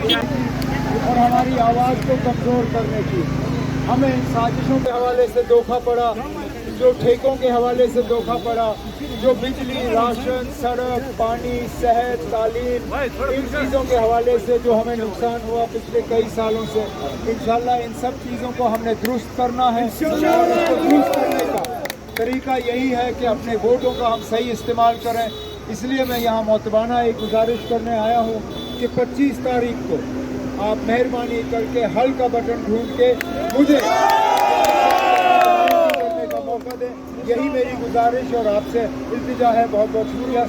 और हमारी आवाज़ को कमज़ोर करने की। हमें इन साजिशों के हवाले से धोखा पड़ा, जो ठेकों के हवाले से धोखा पड़ा, जो बिजली, राशन, सड़क, पानी, सेहत, तालीम, इन चीज़ों के हवाले से जो हमें नुकसान हुआ पिछले कई सालों से, इंशाल्लाह इन सब चीज़ों को हमने दुरुस्त करना है। और इसको दुरुस्त करने का तरीका यही है कि अपने वोटों का हम सही इस्तेमाल करें। इसलिए मैं यहाँ मोतबाना एक गुजारिश करने आया हूँ कि 25 तारीख को आप मेहरबानी करके हल का बटन ढूंढ के मुझे करने का मौका दें। यही मेरी गुजारिश और आपसे इल्तिजा है। बहुत बहुत शुक्रिया।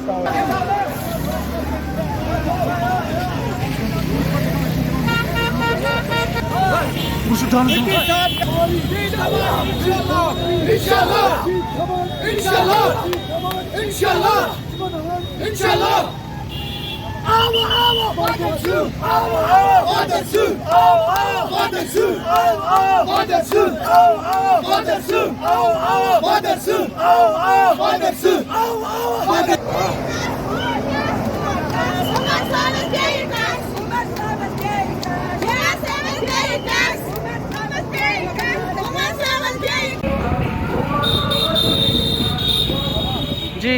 जी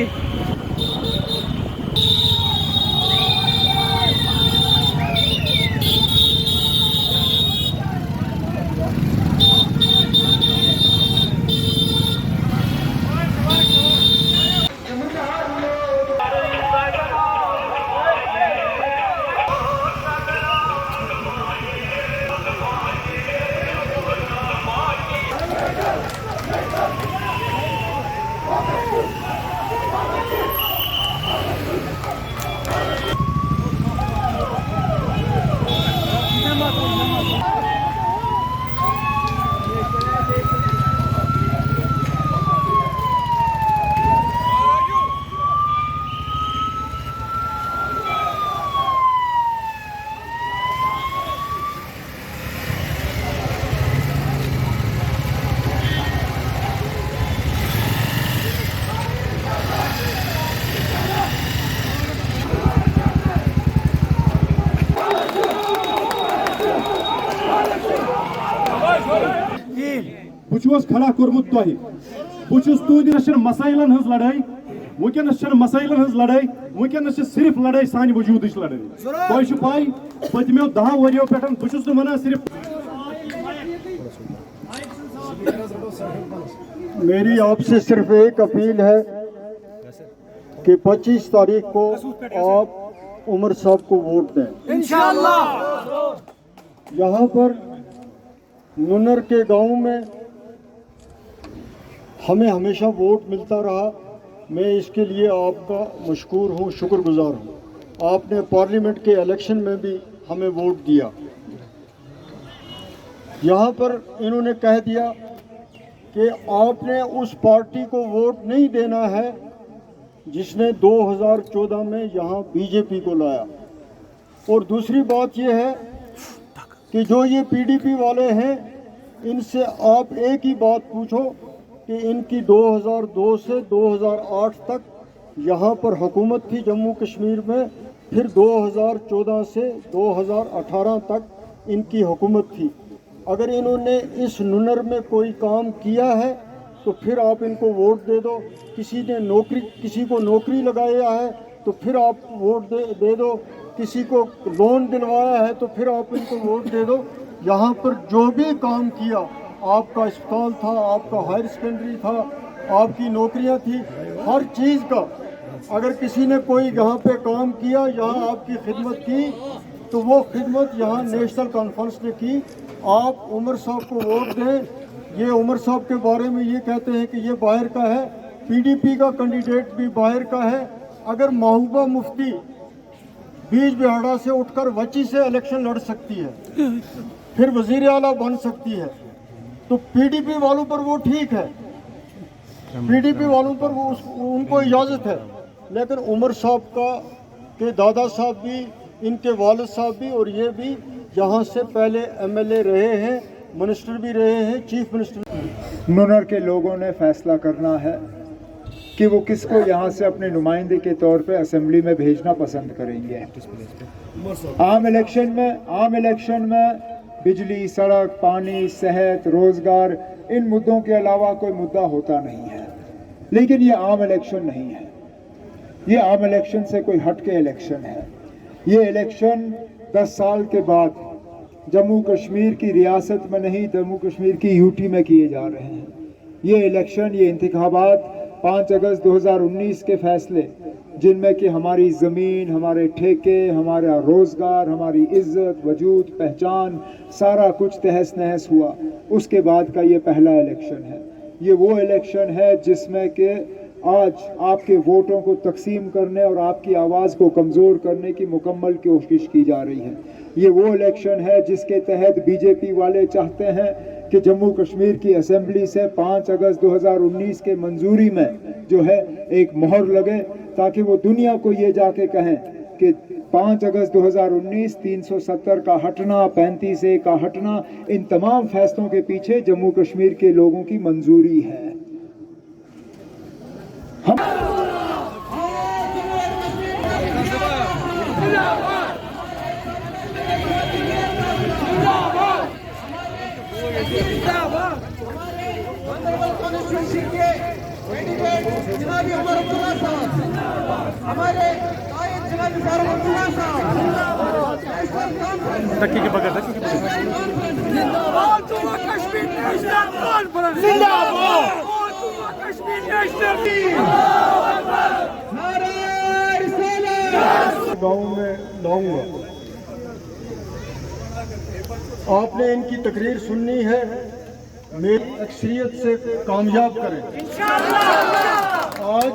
बुच खड़ा कोर्मुत तुह बुस तुंदन मसाइलन हज लड़ाई वनस मसाइलन हज लड़ाई वनस सिर्फ लड़ाई सान वजूद लड़ाई तुह पाई पतमो 10 वरियो पे बहुत वन सिर्फ मेरी आपसे सिर्फ एक अपील है कि 25 तारीख को आप उमर साहब को वोट दें इंशाअल्लाह। यहाँ पर नुनर के गांव में हमें हमेशा वोट मिलता रहा। मैं इसके लिए आपका मशकूर हूँ, शुक्रगुजार हूँ। आपने पार्लियामेंट के इलेक्शन में भी हमें वोट दिया। यहाँ पर इन्होंने कह दिया कि आपने उस पार्टी को वोट नहीं देना है जिसने 2014 में यहाँ बीजेपी को लाया। और दूसरी बात यह है कि जो ये पीडीपी वाले हैं इनसे आप एक ही बात पूछो कि इनकी 2002 से 2008 तक यहाँ पर हुकूमत थी जम्मू कश्मीर में, फिर 2014 से 2018 तक इनकी हुकूमत थी। अगर इन्होंने इस नुनर में कोई काम किया है तो फिर आप इनको वोट दे दो। किसी को नौकरी लगाया है तो फिर आप वोट दे दो। किसी को लोन दिलवाया है तो फिर आप इनको वोट दे दो। यहाँ पर जो भी काम किया, आपका अस्पताल था, आपका हायर सेकेंडरी था, आपकी नौकरियाँ थी, हर चीज़ का अगर किसी ने कोई यहाँ पे काम किया, यहाँ आपकी खिदमत की, तो वो खिदमत यहाँ नेशनल कॉन्फ्रेंस ने की। आप उमर साहब को वोट दें। ये उमर साहब के बारे में ये कहते हैं कि ये बाहर का है, पीडीपी का कैंडिडेट भी बाहर का है। अगर महबूबा मुफ्ती बीज बिहाड़ा से उठकर वची से इलेक्शन लड़ सकती है, फिर वजीर आला बन सकती है, तो पीडीपी वालों पर वो ठीक है, पीडीपी वालों पर वो उनको इजाज़त है। लेकिन उमर साहब के दादा साहब भी, इनके वालिद साहब भी और ये भी यहाँ से पहले एमएलए रहे हैं, मिनिस्टर भी रहे हैं, चीफ मिनिस्टर। नुनर के लोगों ने फैसला करना है कि वो किसको यहाँ से अपने नुमाइंदे के तौर पे असेंबली में भेजना पसंद करेंगे। आम इलेक्शन में बिजली, सड़क, पानी, सेहत, रोजगार, इन मुद्दों के अलावा कोई मुद्दा होता नहीं है। लेकिन ये आम इलेक्शन नहीं है, ये आम इलेक्शन से कोई हट के इलेक्शन है। ये इलेक्शन 10 साल के बाद जम्मू कश्मीर की रियासत में नहीं, जम्मू कश्मीर की यूटी में किए जा रहे हैं। ये इलेक्शन, ये इंतखाबात 5 अगस्त 2019 के फैसले, जिनमें कि हमारी ज़मीन, हमारे ठेके, हमारा रोज़गार, हमारी इज़्ज़त, वजूद, पहचान, सारा कुछ तहस नहस हुआ, उसके बाद का ये पहला इलेक्शन है। ये वो इलेक्शन है जिसमें कि आज आपके वोटों को तकसीम करने और आपकी आवाज़ को कमज़ोर करने की मुकम्मल कोशिश की जा रही है। ये वो इलेक्शन है जिसके तहत बीजेपी वाले चाहते हैं कि जम्मू कश्मीर की असेंबली से 5 अगस्त 2019 के मंजूरी में जो है एक मोहर लगे, ताकि वो दुनिया को ये जाके कहें कि 5 अगस्त 2019 370 का हटना, 35A का हटना, इन तमाम फैसलों के पीछे जम्मू कश्मीर के लोगों की मंजूरी है। गाँव में लाऊंगा। आपने इनकी तकरीर सुननी है, मेरी अक्सरियत से कामयाब करें। आज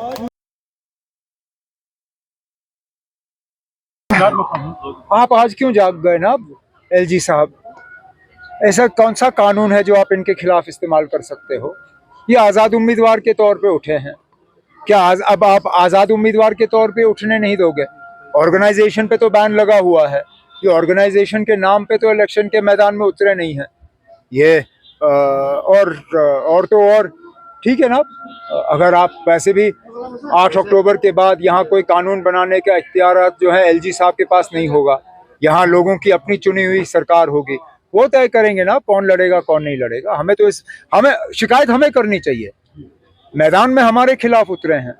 आप आज क्यों जाग गए ना एलजी साहब? ऐसा कौन सा कानून है जो आप इनके खिलाफ इस्तेमाल कर सकते हो? ये आज़ाद उम्मीदवार के तौर पे उठे हैं, क्या अब आप आज़ाद उम्मीदवार के तौर पे उठने नहीं दोगे? ऑर्गेनाइजेशन पे तो बैन लगा हुआ है, ये ऑर्गेनाइजेशन के नाम पे तो इलेक्शन के मैदान में उतरे नहीं हैं ये। और तो और ठीक है ना, अगर आप वैसे भी 8 अक्टूबर के बाद यहाँ कोई कानून बनाने का इख्तियारात जो है एलजी साहब के पास नहीं होगा। यहाँ लोगों की अपनी चुनी हुई सरकार होगी, वो तय करेंगे ना कौन लड़ेगा कौन नहीं लड़ेगा। हमें शिकायत हमें करनी चाहिए। मैदान में हमारे खिलाफ उतरे हैं,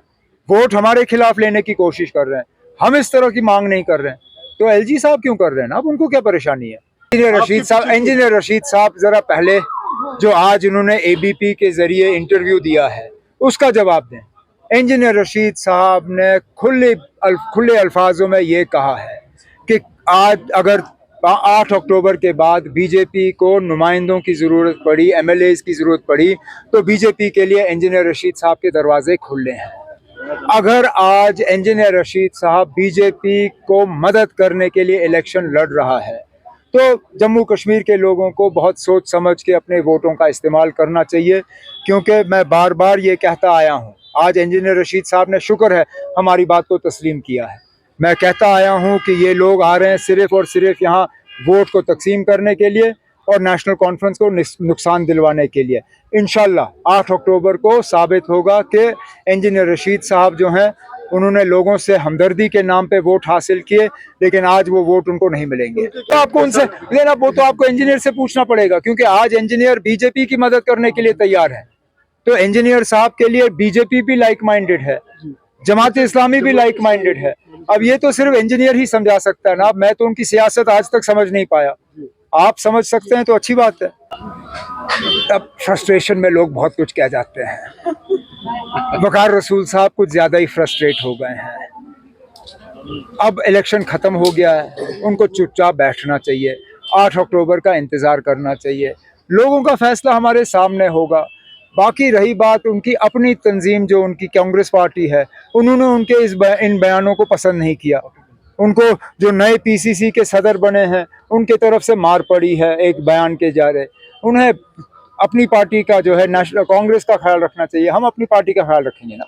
वोट हमारे खिलाफ लेने की कोशिश कर रहे हैं, हम इस तरह की मांग नहीं कर रहे हैं, तो एलजी साहब क्यों कर रहे हैं ना? अब उनको क्या परेशानी है? इंजीनियर रशीद साहब जरा पहले जो आज उन्होंने एबीपी के जरिए इंटरव्यू दिया है उसका जवाब दें। इंजीनियर रशीद साहब ने खुले अल्फाजों में ये कहा है कि आज अगर 8 अक्टूबर के बाद बीजेपी को नुमाइंदों की ज़रूरत पड़ी, एमएलएज की ज़रूरत पड़ी, तो बीजेपी के लिए इंजीनियर रशीद साहब के दरवाजे खुले हैं। अगर आज इंजीनियर रशीद साहब बीजेपी को मदद करने के लिए इलेक्शन लड़ रहा है, तो जम्मू कश्मीर के लोगों को बहुत सोच समझ के अपने वोटों का इस्तेमाल करना चाहिए। क्योंकि मैं बार बार ये कहता आया हूँ, आज इंजीनियर रशीद साहब ने शुक्र है हमारी बात को तस्लीम किया है। मैं कहता आया हूँ कि ये लोग आ रहे हैं सिर्फ़ और सिर्फ यहाँ वोट को तकसीम करने के लिए और नेशनल कॉन्फ्रेंस को नुकसान दिलवाने के लिए। इंशाल्लाह 8 अक्टूबर को साबित होगा कि इंजीनियर रशीद साहब जो हैं उन्होंने लोगों से हमदर्दी के नाम पे वोट हासिल किए, लेकिन आज वो वोट उनको नहीं मिलेंगे। तो आपको उनसे लेना, वो तो आपको इंजीनियर से पूछना पड़ेगा, क्योंकि आज इंजीनियर बीजेपी की मदद करने के लिए तैयार है। तो इंजीनियर साहब के लिए बीजेपी भी लाइक माइंडेड है, जमात इस्लामी भी लाइक माइंडेड है। अब ये तो सिर्फ इंजीनियर ही समझा सकता है ना। अब मैं तो उनकी सियासत आज तक समझ नहीं पाया, आप समझ सकते हैं तो अच्छी बात है। अब फ्रस्ट्रेशन में लोग बहुत कुछ कह जाते हैं। वकार रसूल साहब कुछ ज़्यादा ही फ्रस्ट्रेट हो गए हैं। अब इलेक्शन ख़त्म हो गया है, उनको चुपचाप बैठना चाहिए, 8 अक्टूबर का इंतज़ार करना चाहिए। लोगों का फैसला हमारे सामने होगा। बाकी रही बात उनकी अपनी तंजीम, जो उनकी कांग्रेस पार्टी है, उन्होंने उनके इन बयानों को पसंद नहीं किया। उनको जो नए पीसीसी के सदर बने हैं उनके तरफ से मार पड़ी है एक बयान के जारे। उन्हें अपनी पार्टी का जो है नेशनल कांग्रेस का ख्याल रखना चाहिए। हम अपनी पार्टी का ख्याल रखेंगे ना।